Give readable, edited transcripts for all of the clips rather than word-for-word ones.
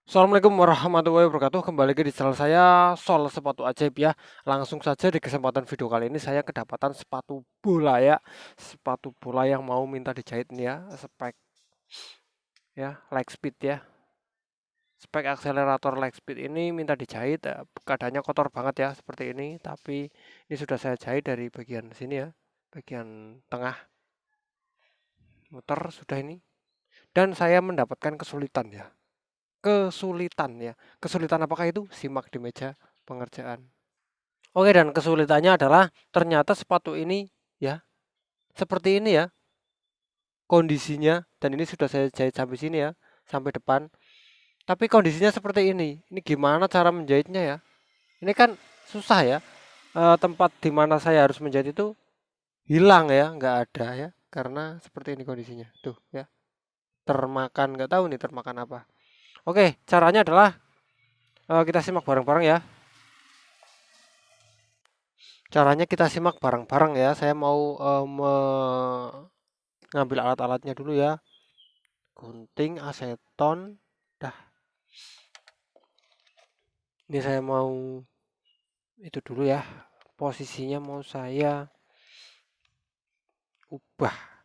Assalamualaikum warahmatullahi wabarakatuh. Kembali lagi di channel saya Sol Sepatu Ajaib ya. Langsung saja di kesempatan video kali ini saya kedapatan sepatu bola ya. Sepatu bola yang mau minta dijahit nih ya. Spek ya, leg speed ya. Spek akselerator leg speed ini minta dijahit. Keadaannya kotor banget ya seperti ini. Tapi ini sudah saya jahit dari bagian sini ya. Bagian tengah muter sudah ini. Dan saya mendapatkan kesulitan ya. Kesulitan ya. Kesulitan apakah itu? Simak di meja pengerjaan. Oke, dan kesulitannya adalah ternyata sepatu ini ya seperti ini ya kondisinya, dan ini sudah saya jahit sampai sini ya, sampai depan. Tapi kondisinya seperti ini. Ini gimana cara menjahitnya ya? Ini kan susah ya. Tempat di mana saya harus menjahit itu hilang ya, nggak ada ya, karena seperti ini kondisinya. Tuh ya, termakan, nggak tahu nih termakan apa. Oke, caranya adalah kita simak bareng-bareng ya. Caranya kita simak bareng-bareng ya. Saya mau ngambil alat-alatnya dulu ya. Gunting, aseton. Dah, ini saya mau itu dulu ya. Posisinya mau saya ubah.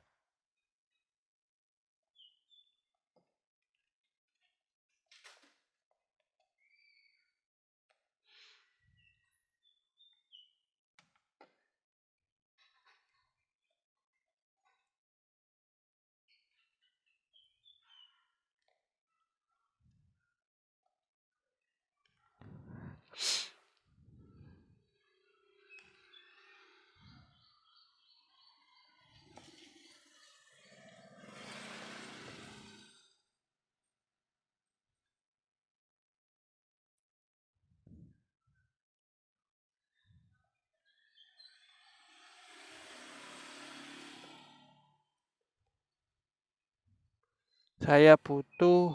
Saya butuh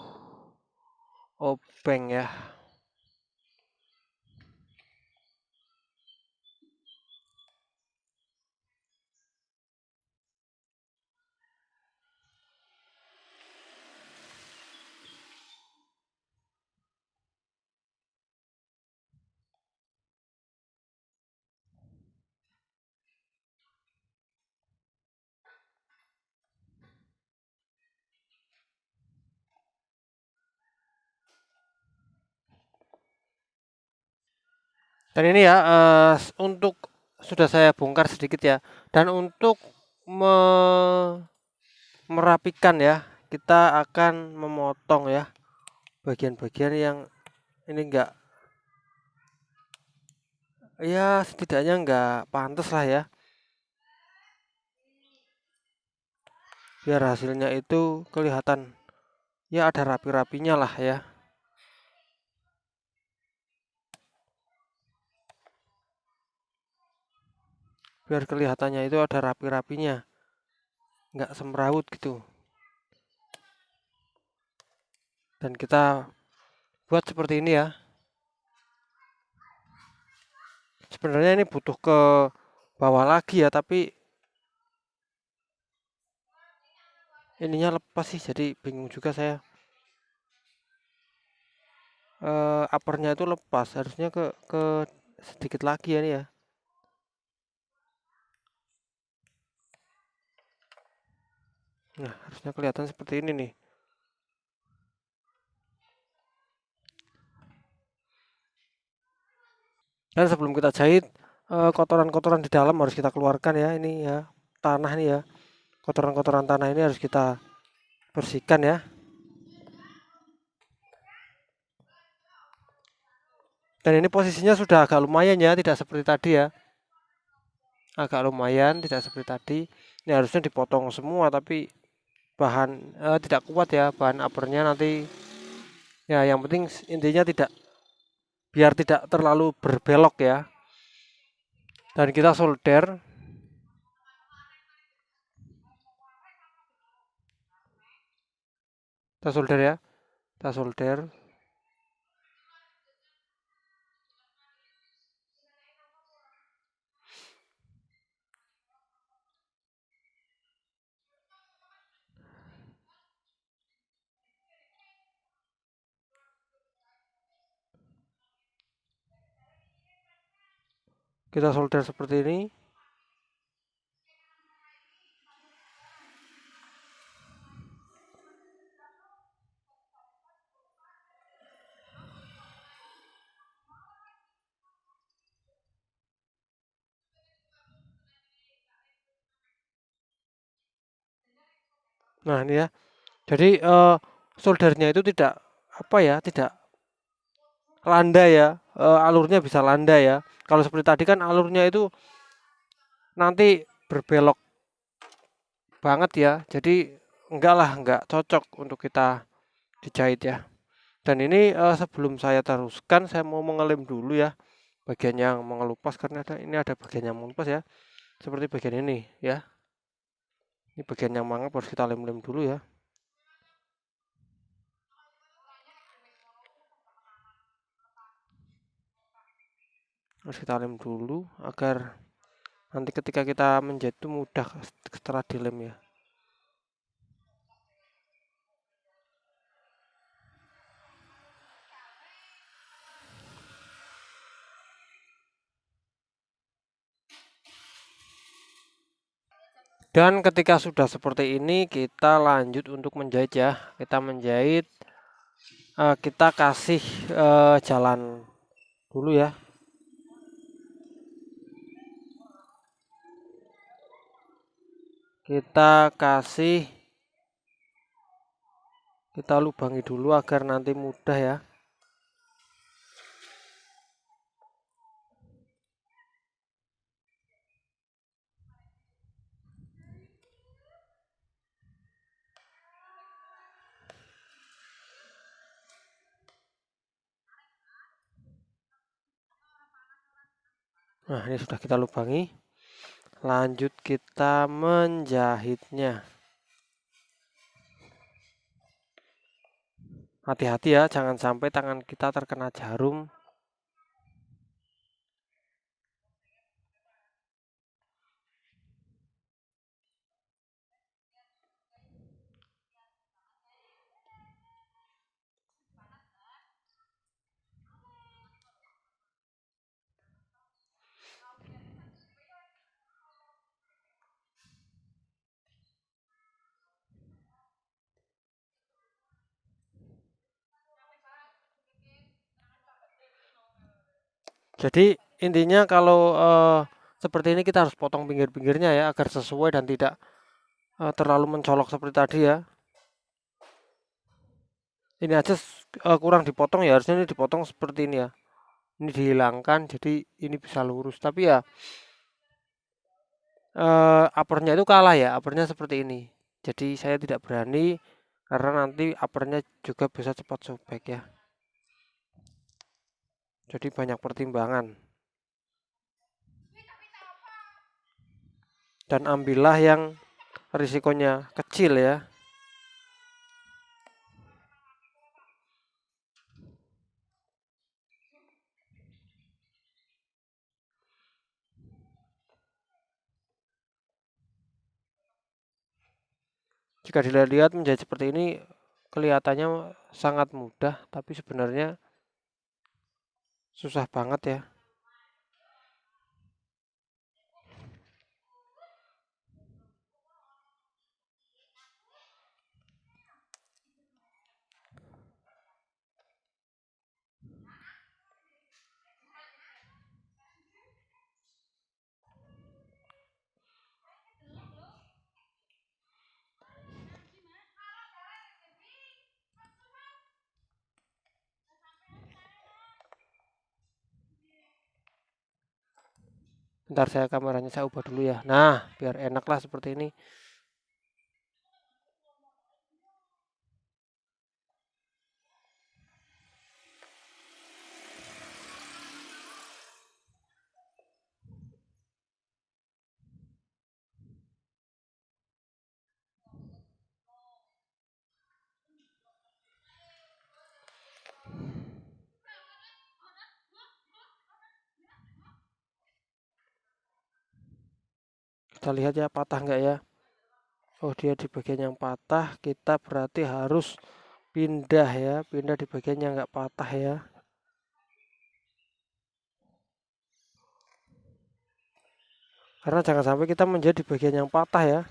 obeng ya. Dan ini ya untuk sudah saya bongkar sedikit ya. Dan untuk merapikan ya, kita akan memotong ya bagian-bagian yang ini enggak, ya setidaknya enggak pantas lah ya, biar hasilnya itu kelihatan ya ada rapi-rapinya lah ya, biar kelihatannya itu ada rapi-rapinya, nggak semrawut gitu. Dan kita buat seperti ini ya. Sebenarnya ini butuh ke bawah lagi ya, tapi ininya lepas sih, jadi bingung juga saya. Uppernya itu lepas, harusnya ke sedikit lagi ya ini ya. Nah, harusnya kelihatan seperti ini nih. Dan sebelum kita jahit, kotoran-kotoran di dalam harus kita keluarkan ya. Ini ya, tanah nih ya. Kotoran-kotoran tanah ini harus kita bersihkan ya. Dan ini posisinya sudah agak lumayan ya, tidak seperti tadi ya. Agak lumayan, tidak seperti tadi. Ini harusnya dipotong semua, tapi bahan tidak kuat ya, bahan uppernya nanti. Ya, yang penting intinya tidak, biar tidak terlalu berbelok ya. Dan kita solder, kita solder ya, kita solder. Kita solder seperti ini. Nah, ini ya. Jadi soldernya itu tidak apa ya, tidak landai ya. Alurnya bisa landai ya. Kalau seperti tadi kan alurnya itu nanti berbelok banget ya. Jadi enggak cocok untuk kita dijahit ya. Dan ini sebelum saya teruskan, saya mau mengelem dulu ya bagian yang mengelupas, karena ini ada bagian yang mengelupas ya. Seperti bagian ini ya. Ini bagian yang mangap harus kita lem-lem dulu ya. Harus kita lem dulu agar nanti ketika kita menjahit itu mudah setelah dilem ya. Dan ketika sudah seperti ini, kita lanjut untuk menjahit ya. Kita menjahit, kita kasih jalan dulu ya. Kita lubangi dulu agar nanti mudah ya. Nah, ini sudah kita lubangi. Lanjut kita menjahitnya. Hati-hati ya, jangan sampai tangan kita terkena jarum. Jadi intinya kalau seperti ini kita harus potong pinggir-pinggirnya ya agar sesuai dan tidak terlalu mencolok seperti tadi ya. Ini aja kurang dipotong ya, harusnya ini dipotong seperti ini ya. Ini dihilangkan jadi ini bisa lurus. Tapi ya uppernya itu kalah ya, uppernya seperti ini. Jadi saya tidak berani karena nanti uppernya juga bisa cepat sobek ya. Jadi banyak pertimbangan. Dan ambillah yang risikonya kecil ya. Jika dilihat menjadi seperti ini kelihatannya sangat mudah, tapi sebenarnya susah banget ya. Bentar, saya kameranya saya ubah dulu ya. Nah, biar enak lah seperti ini. Kita lihat ya patah enggak ya. Oh, dia di bagian yang patah, kita berarti harus pindah ya, pindah di bagian yang enggak patah ya. Karena jangan sampai kita menjadi bagian yang patah ya.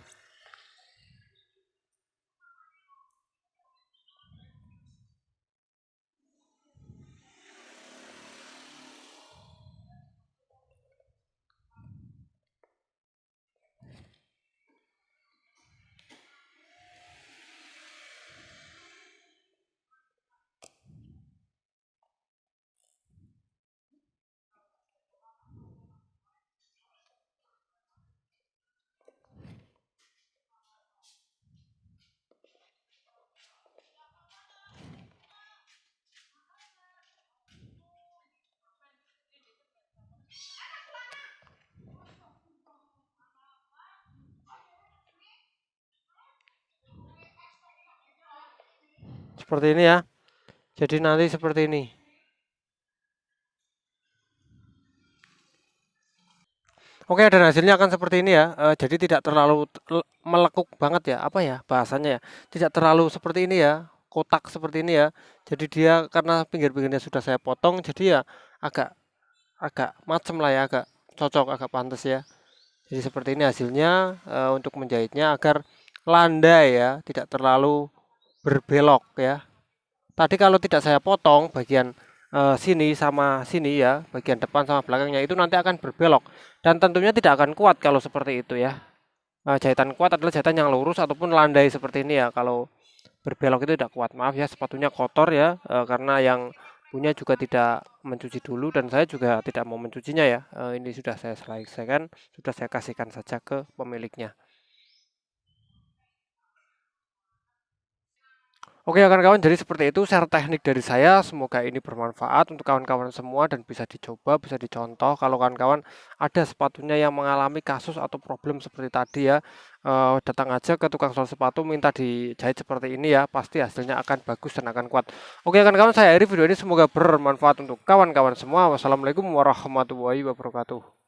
Seperti ini ya. Jadi nanti seperti ini. Oke, dan hasilnya akan seperti ini ya. Jadi tidak terlalu melekuk banget ya, apa ya bahasanya ya. Tidak terlalu seperti ini ya, kotak seperti ini ya. Jadi dia karena pinggir-pinggirnya sudah saya potong, jadi ya agak agak macem lah ya, agak cocok, agak pantas ya. Jadi seperti ini hasilnya untuk menjahitnya agar landai ya, tidak terlalu berbelok ya. Tadi kalau tidak saya potong bagian sini sama sini ya, bagian depan sama belakangnya itu nanti akan berbelok dan tentunya tidak akan kuat kalau seperti itu ya. Jahitan kuat adalah jahitan yang lurus ataupun landai seperti ini ya. Kalau berbelok itu tidak kuat. Maaf ya, sepatunya kotor ya, karena yang punya juga tidak mencuci dulu dan saya juga tidak mau mencucinya ya. Ini sudah saya selesaikan, sudah saya kasihkan saja ke pemiliknya. Oke ya kawan-kawan, jadi seperti itu share teknik dari saya. Semoga ini bermanfaat untuk kawan-kawan semua dan bisa dicoba, bisa dicontoh. Kalau kawan-kawan ada sepatunya yang mengalami kasus atau problem seperti tadi ya, datang aja ke tukang sol sepatu, minta dijahit seperti ini ya, pasti hasilnya akan bagus dan akan kuat. Oke kawan-kawan, saya akhiri video ini, semoga bermanfaat untuk kawan-kawan semua. Wassalamualaikum warahmatullahi wabarakatuh.